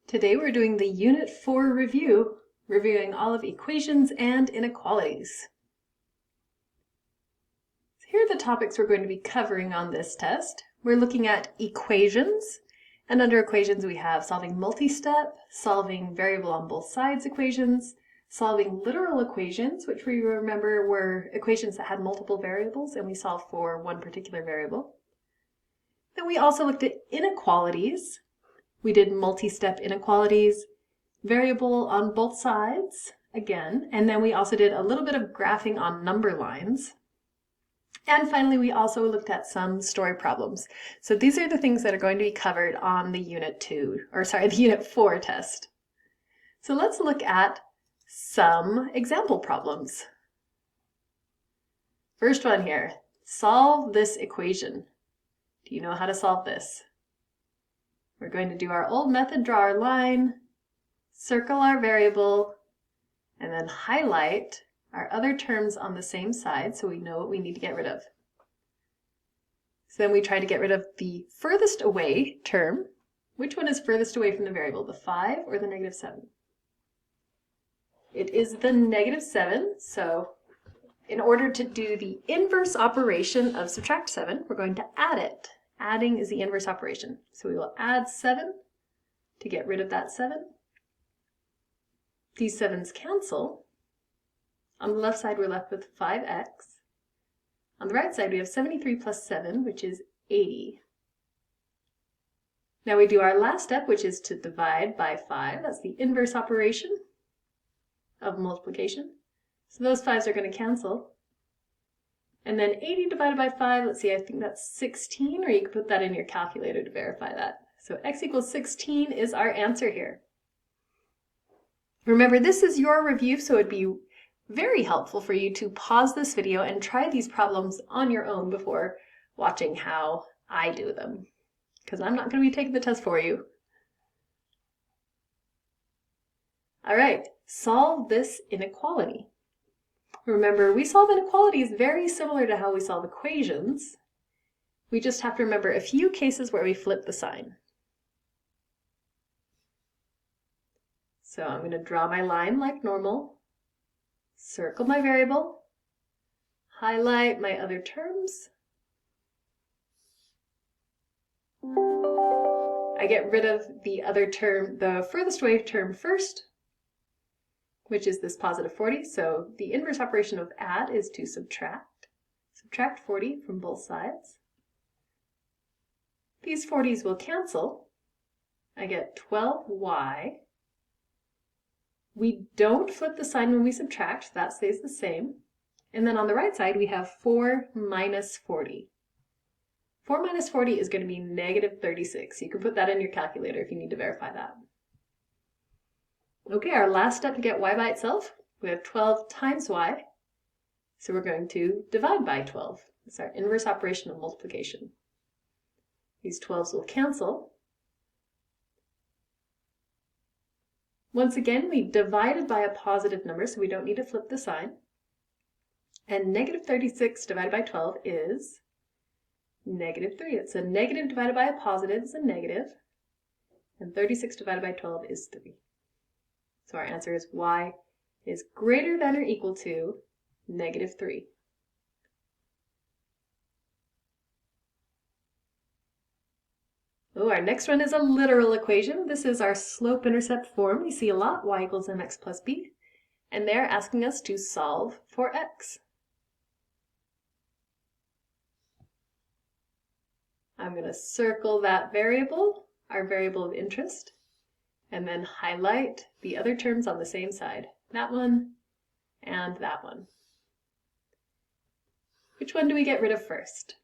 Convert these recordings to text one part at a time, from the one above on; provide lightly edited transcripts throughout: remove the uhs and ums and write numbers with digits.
Today we're doing the Unit 4 review, reviewing all of equations and inequalities. So here are the topics we're going to be covering on this test. We're looking at equations, and under equations we have solving multi-step, solving variable on both sides equations, solving literal equations, which we remember were equations that had multiple variables and we solved for one particular variable. Then we also looked at inequalities. We did multi-step inequalities, variable on both sides, again, and then we also did a little bit of graphing on number lines. And finally, we also looked at some story problems. So these are the things that are going to be covered on the the Unit 4 test. So let's look at some example problems. First one here, solve this equation. Do you know how to solve this? We're going to do our old method, draw our line, circle our variable, and then highlight our other terms on the same side so we know what we need to get rid of. So then we try to get rid of the furthest away term. Which one is furthest away from the variable, the 5 or the -7? It is the -7, so in order to do the inverse operation of subtract 7, we're going to add it. Adding is the inverse operation. So we will add 7 to get rid of that 7. These 7's cancel. On the left side, we're left with 5x. On the right side, we have 73 plus 7, which is 80. Now we do our last step, which is to divide by 5. That's the inverse operation of multiplication. So those 5's are going to cancel. And then 80 divided by 5, let's see, I think that's 16, or you can put that in your calculator to verify that. So x equals 16 is our answer here. Remember, this is your review, so it'd be very helpful for you to pause this video and try these problems on your own before watching how I do them, because I'm not going to be taking the test for you. All right, solve this inequality. Remember, we solve inequalities very similar to how we solve equations. We just have to remember a few cases where we flip the sign. So I'm going to draw my line like normal, circle my variable, highlight my other terms. I get rid of the other term, the furthest away term first, which is this positive 40. So the inverse operation of add is to subtract. Subtract 40 from both sides. These 40's will cancel. I get 12y. We don't flip the sign when we subtract, that stays the same. And then on the right side, we have 4 minus 40. 4 minus 40 is going to be -36. You can put that in your calculator if you need to verify that. Okay, our last step to get y by itself, we have 12 times y, so we're going to divide by 12. It's our inverse operation of multiplication. These 12's will cancel. Once again, we divided by a positive number, so we don't need to flip the sign. And -36 divided by 12 is -3. It's a negative divided by a positive is a negative, and 36 divided by 12 is 3. So our answer is y is greater than or equal to -3. Oh, our next one is a literal equation. This is our slope-intercept form. We see a lot, y equals mx plus b, and they're asking us to solve for x. I'm going to circle that variable, our variable of interest, and then highlight the other terms on the same side, that one and that one. Which one do we get rid of first?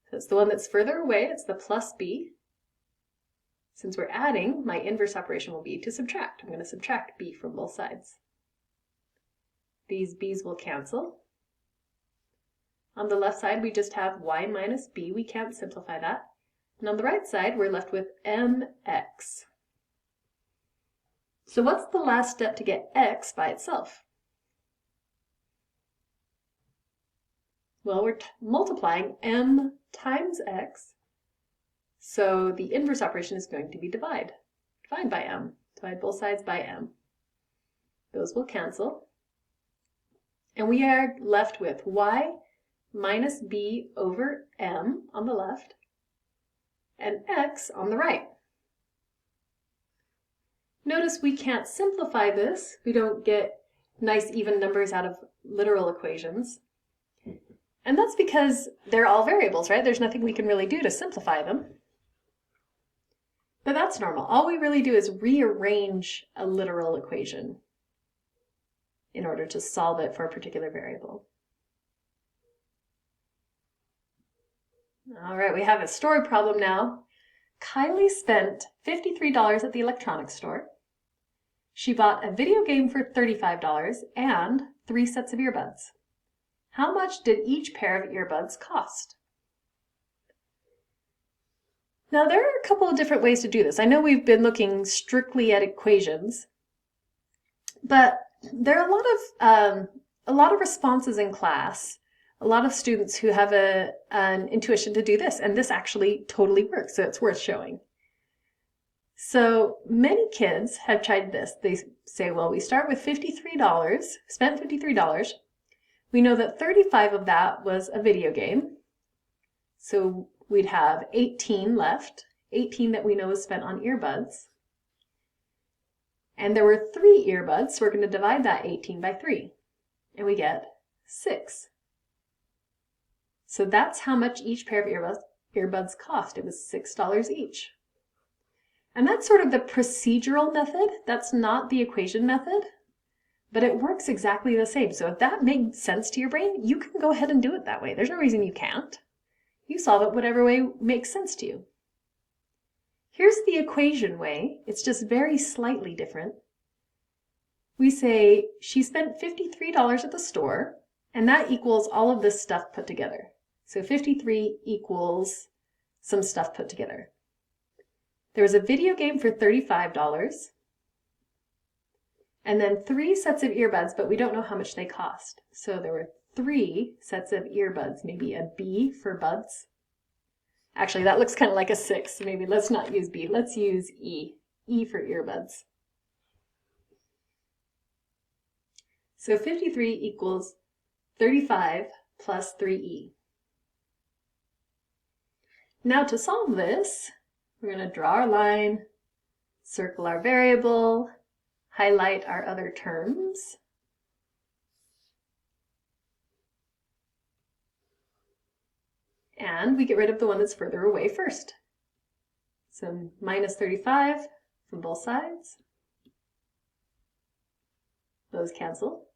So it's the one that's further away, it's the plus b. Since we're adding, my inverse operation will be to subtract. I'm going to subtract b from both sides. These b's will cancel. On the left side, we just have y minus b. We can't simplify that. And on the right side, we're left with mx. So what's the last step to get x by itself? Well, we're multiplying m times x, so the inverse operation is going to be divide. divide by m. Divide both sides by m. Those will cancel. And we are left with y minus b over m on the left and x on the right. Notice we can't simplify this. We don't get nice even numbers out of literal equations. And that's because they're all variables, right? There's nothing we can really do to simplify them. But that's normal. All we really do is rearrange a literal equation in order to solve it for a particular variable. All right, we have a story problem now. Kylie spent $53 at the electronics store. She bought a video game for $35 and 3 sets of earbuds. How much did each pair of earbuds cost? Now, there are a couple of different ways to do this. I know we've been looking strictly at equations, but there are a lot of responses in class, a lot of students who have an intuition to do this, and this actually totally works, so it's worth showing. So many kids have tried this. They say, well, we start with $53, spent $53. We know that 35 of that was a video game. So we'd have 18 left, 18 that we know is spent on earbuds. And there were 3 earbuds, so we're going to divide that 18 by 3. And we get 6. So that's how much each pair of earbuds cost. It was $6 each. And that's sort of the procedural method. That's not the equation method, but it works exactly the same. So if that made sense to your brain, you can go ahead and do it that way. There's no reason you can't. You solve it whatever way makes sense to you. Here's the equation way. It's just very slightly different. We say she spent $53 at the store, and that equals all of this stuff put together. So 53 equals some stuff put together. There was a video game for $35, and then 3 sets of earbuds, but we don't know how much they cost. So there were 3 sets of earbuds, maybe a B for buds. Actually, that looks kind of like a 6, so maybe let's not use B, let's use E. E for earbuds. So 53 equals 35 plus 3E. Now to solve this, we're going to draw our line, circle our variable, highlight our other terms. And we get rid of the one that's further away first. So minus 35 from both sides. Those cancel.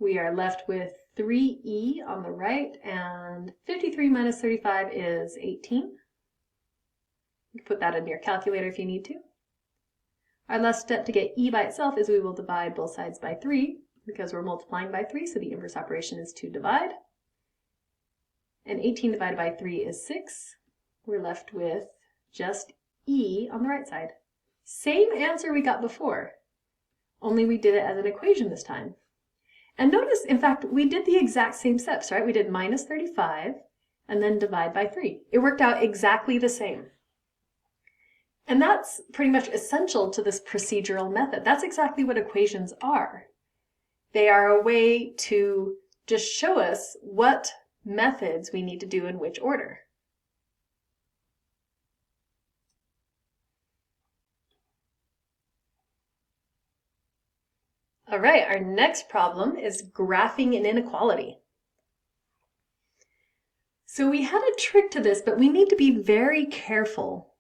We are left with 3E on the right, and 53 minus 35 is 18. You can put that in your calculator if you need to. Our last step to get E by itself is we will divide both sides by 3, because we're multiplying by 3, so the inverse operation is to divide. And 18 divided by 3 is 6. We're left with just E on the right side. Same answer we got before, only we did it as an equation this time. And notice, in fact, we did the exact same steps, right? We did minus 35 and then divide by 3. It worked out exactly the same. And that's pretty much essential to this procedural method. That's exactly what equations are. They are a way to just show us what methods we need to do in which order. All right, our next problem is graphing an inequality. So we had a trick to this, but we need to be very careful.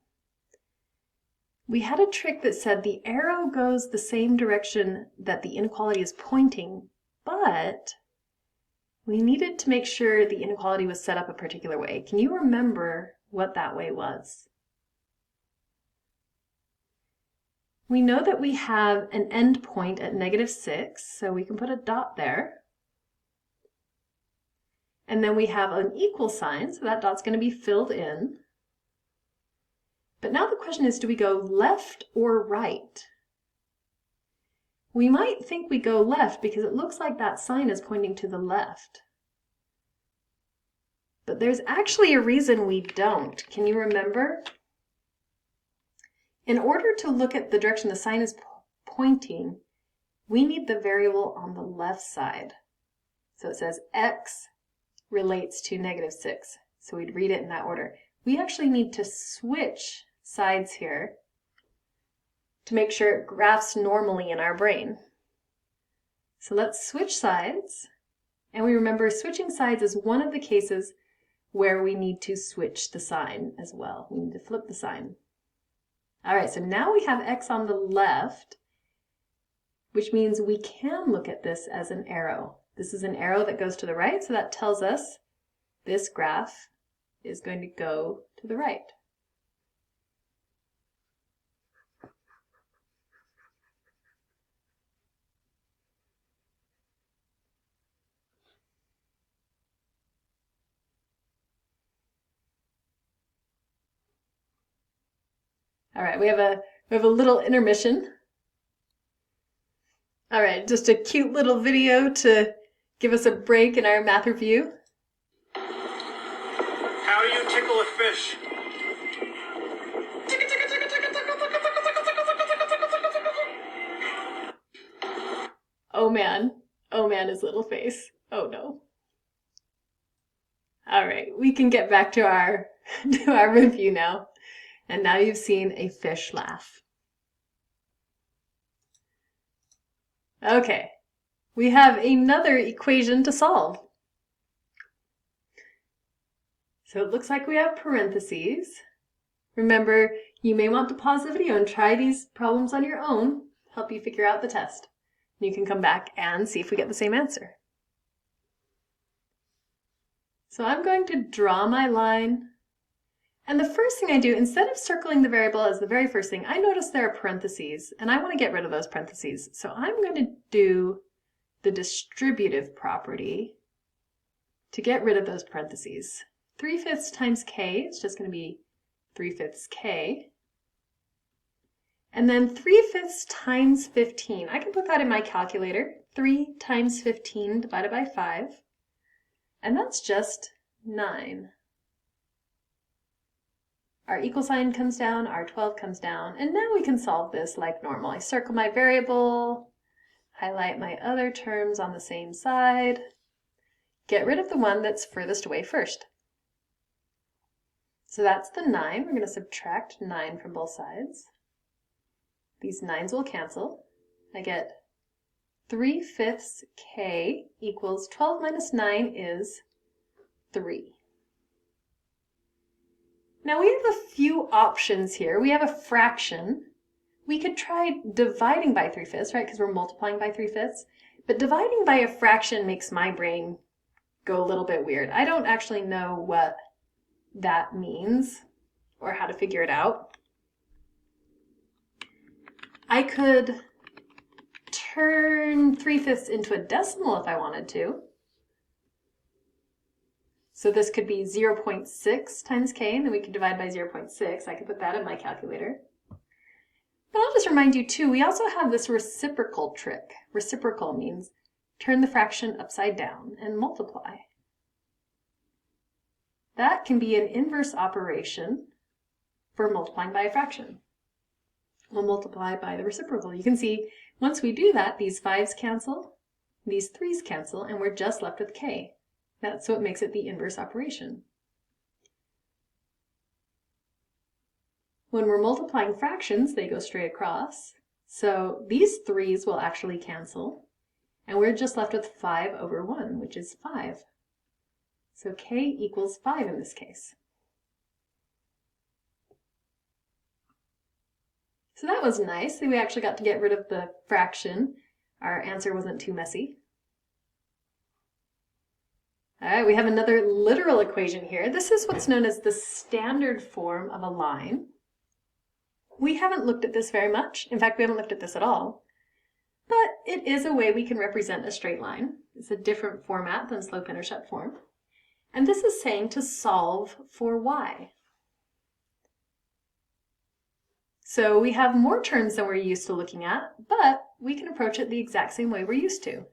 We had a trick that said the arrow goes the same direction that the inequality is pointing, but we needed to make sure the inequality was set up a particular way. Can you remember what that way was? We know that we have an end point at -6, so we can put a dot there. And then we have an equal sign, so that dot's going to be filled in. But now the question is, do we go left or right? We might think we go left because it looks like that sign is pointing to the left. But there's actually a reason we don't. Can you remember? In order to look at the direction the sign is pointing, we need the variable on the left side. So it says x relates to -6. So we'd read it in that order. We actually need to switch sides here to make sure it graphs normally in our brain. So let's switch sides. And we remember switching sides is one of the cases where we need to switch the sign as well. We need to flip the sign. All right, so now we have x on the left, which means we can look at this as an arrow. This is an arrow that goes to the right, so that tells us this graph is going to go to the right. All right, we have a little intermission. All right, just a cute little video to give us a break in our math review. How do you tickle a fish? Oh man, his little face. Oh no. All right, we can get back to our review now. And now you've seen a fish laugh. Okay, we have another equation to solve. So it looks like we have parentheses. Remember, you may want to pause the video and try these problems on your own, help you figure out the test. You can come back and see if we get the same answer. So I'm going to draw my line. And the first thing I do, instead of circling the variable as the very first thing, I notice there are parentheses, and I want to get rid of those parentheses. So I'm going to do the distributive property to get rid of those parentheses. 3/5 times k is just going to be 3/5 k. And then 3/5 times 15. I can put that in my calculator. 3 times 15 divided by 5. And that's just 9. Our equal sign comes down, our 12 comes down, and now we can solve this like normal. I circle my variable, highlight my other terms on the same side, get rid of the one that's furthest away first. So that's the 9. We're going to subtract 9 from both sides. These 9s will cancel. I get 3/5 k equals 12 minus 9 is 3. Now we have a few options here. We have a fraction. We could try dividing by 3/5, right, because we're multiplying by 3/5. But dividing by a fraction makes my brain go a little bit weird. I don't actually know what that means or how to figure it out. I could turn 3/5 into a decimal if I wanted to. So this could be 0.6 times k, and then we could divide by 0.6. I could put that in my calculator. But I'll just remind you too, we also have this reciprocal trick. Reciprocal means turn the fraction upside down and multiply. That can be an inverse operation for multiplying by a fraction. We'll multiply by the reciprocal. You can see once we do that, these 5s cancel, these 3s cancel, and we're just left with k. That's what makes it the inverse operation. When we're multiplying fractions, they go straight across. So these 3s will actually cancel, and we're just left with 5/1, which is 5. So k equals 5 in this case. So that was nice. We actually got to get rid of the fraction. Our answer wasn't too messy. All right, we have another literal equation here. This is what's known as the standard form of a line. We haven't looked at this very much. In fact, we haven't looked at this at all. But it is a way we can represent a straight line. It's a different format than slope-intercept form. And this is saying to solve for y. So we have more terms than we're used to looking at, but we can approach it the exact same way we're used to.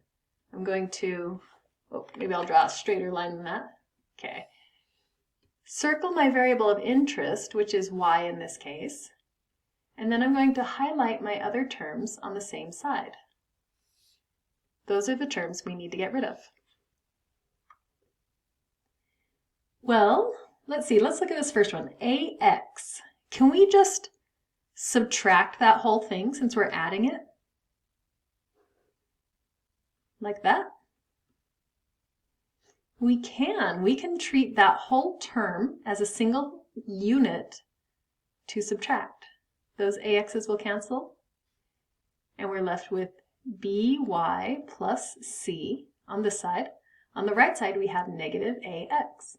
I'm going to, maybe I'll draw a straighter line than that. Okay. Circle my variable of interest, which is y in this case. And then I'm going to highlight my other terms on the same side. Those are the terms we need to get rid of. Well, let's see, let's look at this first one, AX. Can we just subtract that whole thing since we're adding it? Like that? We can treat that whole term as a single unit to subtract. Those AX's will cancel, and we're left with BY plus C on this side. On the right side, we have negative AX.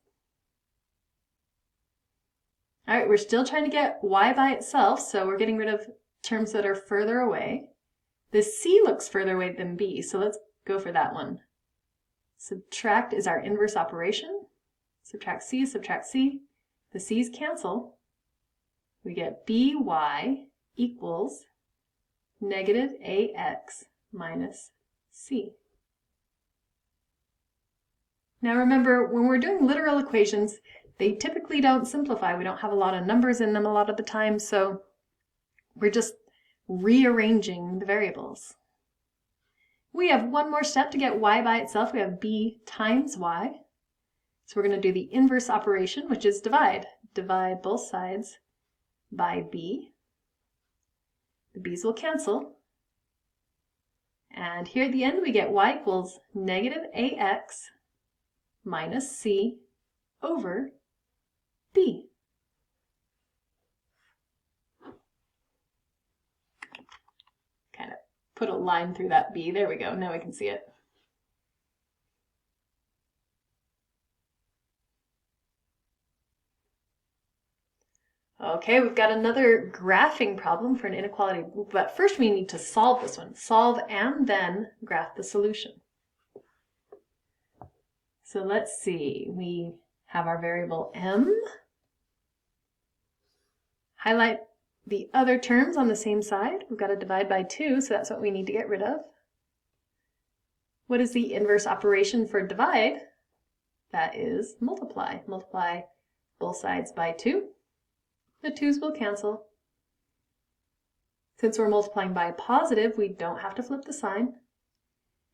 All right, we're still trying to get Y by itself, so we're getting rid of terms that are further away. The C looks further away than B, so let's go for that one. Subtract is our inverse operation. Subtract C, the C's cancel. We get BY equals negative AX minus C. Now remember, when we're doing literal equations, they typically don't simplify. We don't have a lot of numbers in them a lot of the time, so we're just rearranging the variables. We have one more step to get Y by itself. We have B times Y. So we're going to do the inverse operation, which is divide. Divide both sides by B. The B's will cancel. And here at the end, we get Y equals negative AX minus C over B. Kind of put a line through that B. There we go. Now we can see it. Okay, we've got another graphing problem for an inequality, but first we need to solve this one. Solve and then graph the solution. So let's see, we have our variable m. Highlight the other terms on the same side. We've got to divide by 2, so that's what we need to get rid of. What is the inverse operation for divide? That is multiply. Multiply both sides by 2. The 2's will cancel. Since we're multiplying by a positive, we don't have to flip the sign.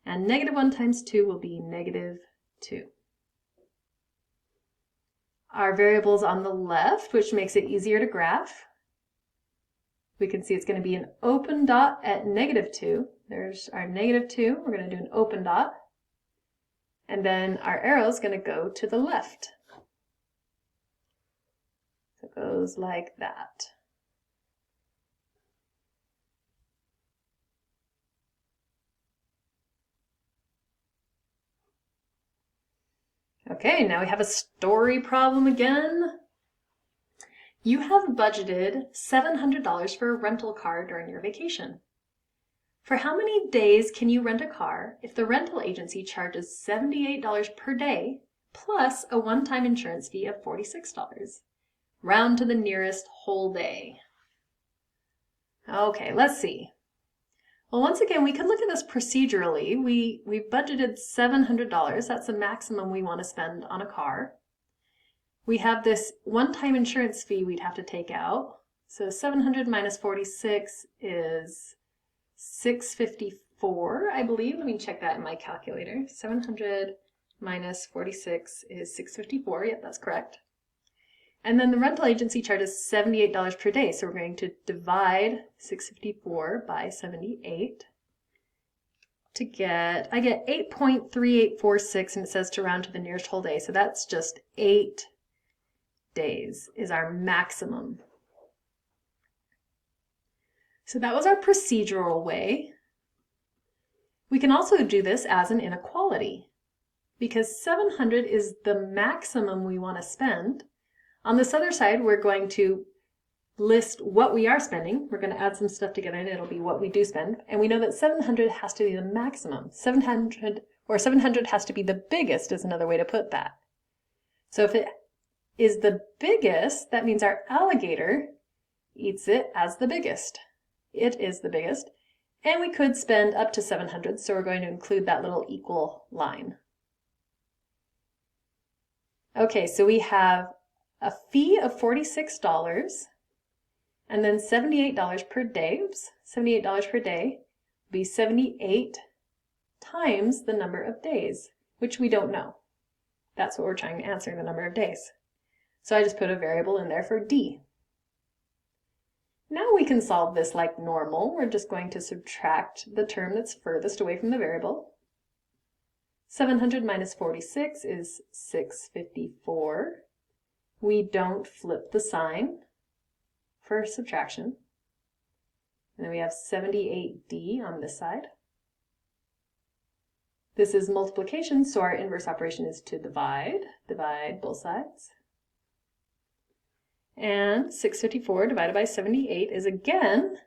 And negative 1 times 2 will be negative 2. Our variable's on the left, which makes it easier to graph. We can see it's going to be an open dot at negative 2. There's our negative 2. We're going to do an open dot. And then our arrow is going to go to the left. So it goes like that. Okay, now we have a story problem again. You have budgeted $700 for a rental car during your vacation. For how many days can you rent a car if the rental agency charges $78 per day plus a one-time insurance fee of $46? Round to the nearest whole day. Okay, let's see. Well, once again, we could look at this procedurally. We've budgeted $700. That's the maximum we want to spend on a car. We have this one-time insurance fee we'd have to take out. So 700 minus 46 is 654, I believe. Let me check that in my calculator. 700 minus 46 is 654. Yep, that's correct. And then the rental agency charges $78 per day. So we're going to divide 654 by 78 to get, I get 8.3846, and it says to round to the nearest whole day. So that's just 8 days is our maximum. So that was our procedural way. We can also do this as an inequality because 700 is the maximum we want to spend. On this other side, we're going to list what we are spending. We're going to add some stuff together and it'll be what we do spend. And we know that 700 has to be the maximum. 700 has to be the biggest is another way to put that. So if it is the biggest, that means our alligator eats it as the biggest. It is the biggest. And we could spend up to 700, so we're going to include that little equal line. Okay, so we have a fee of $46, And then $78 per day, $78 per day would be 78 times the number of days, which we don't know. That's what we're trying to answer, the number of days. So I just put a variable in there for D. Now we can solve this like normal. We're just going to subtract the term that's furthest away from the variable. 700 minus 46 is 654. We don't flip the sign for subtraction. And then we have 78D on this side. This is multiplication, so our inverse operation is to divide. Divide both sides. And 654 divided by 78 is again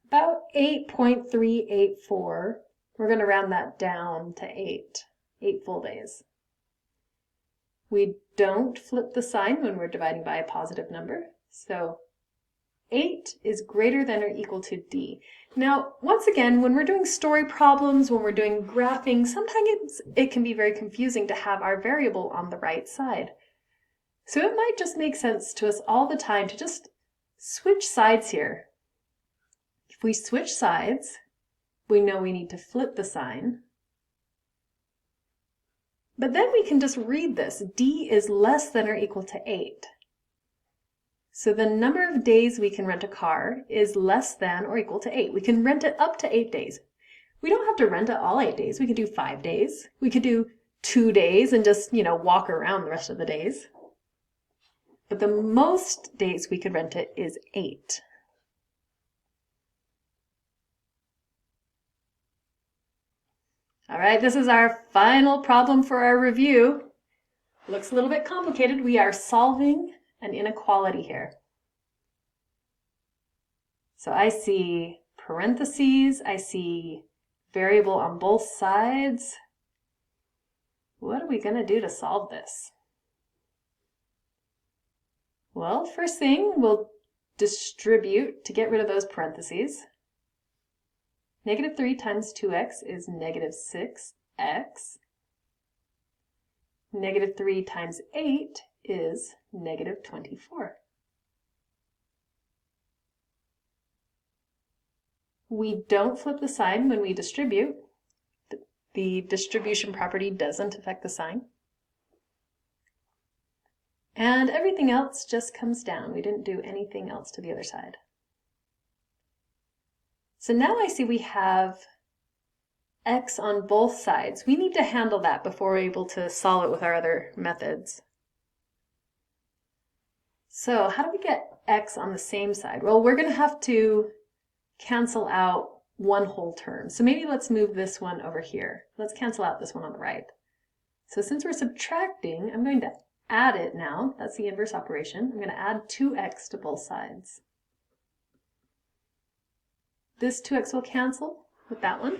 about 8.384. We're going to round that down to 8 full days. We don't flip the sign when we're dividing by a positive number, so 8 is greater than or equal to D. Now, once again, when we're doing story problems, when we're doing graphing, sometimes it can be very confusing to have our variable on the right side. So it might just make sense to us all the time to just switch sides here. If we switch sides, we know we need to flip the sign. But then we can just read this. D is less than or equal to 8. So the number of days we can rent a car is less than or equal to 8. We can rent it up to 8 days. We don't have to rent it all 8 days. We could do 5 days. We could do 2 days and just, walk around the rest of the days. But the most days we could rent it is 8. All right, this is our final problem for our review. Looks a little bit complicated. We are solving an inequality here. So I see parentheses, I see variable on both sides. What are we going to do to solve this? Well, first thing, we'll distribute to get rid of those parentheses. Negative 3 times 2x is negative 6x. Negative 3 times 8 is negative 24. We don't flip the sign when we distribute. The distribution property doesn't affect the sign. And everything else just comes down. We didn't do anything else to the other side. So now I see we have x on both sides. We need to handle that before we're able to solve it with our other methods. So how do we get x on the same side? Well, we're going to have to cancel out one whole term. So maybe let's move this one over here. Let's cancel out this one on the right. So since we're subtracting, I'm going to add it now. That's the inverse operation. I'm going to add 2x to both sides. This 2x will cancel with that one.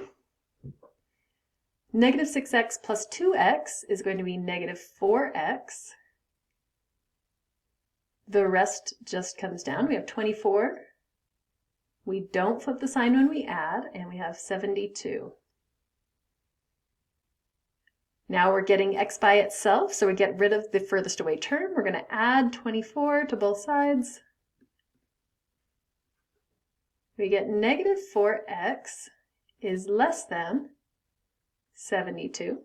Negative 6x plus 2x is going to be negative 4x. The rest just comes down. We have 24. We don't flip the sign when we add, and we have 72. Now we're getting x by itself, so we get rid of the furthest away term. We're going to add 24 to both sides. We get negative 4x is less than 72.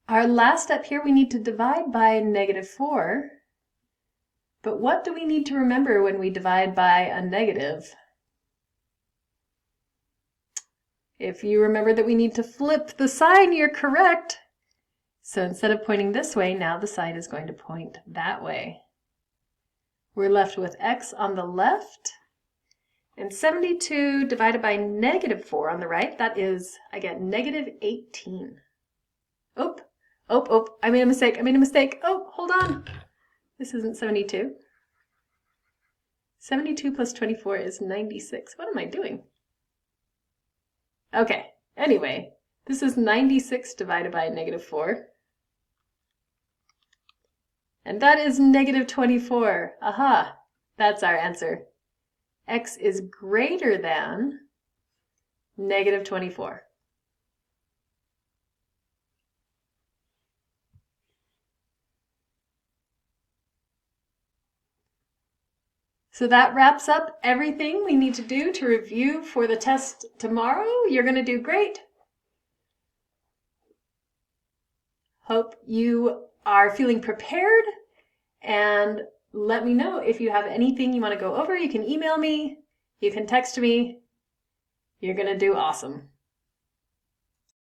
Our last step here, we need to divide by negative 4. But what do we need to remember when we divide by a negative? If you remember that we need to flip the sign, you're correct. So instead of pointing this way, now the sign is going to point that way. We're left with x on the left, and 72 divided by negative 4 on the right, that is, I get negative 18. Oh, I made a mistake. Oh, hold on. This isn't 72. 72 plus 24 is 96. What am I doing? Okay, anyway, this is 96 divided by negative 4. And that is negative 24. Aha, that's our answer. X is greater than negative 24. So that wraps up everything we need to do to review for the test tomorrow. You're going to do great. Hope you are feeling prepared, and let me know if you have anything you want to go over. You can email me, you can text me. You're going to do awesome.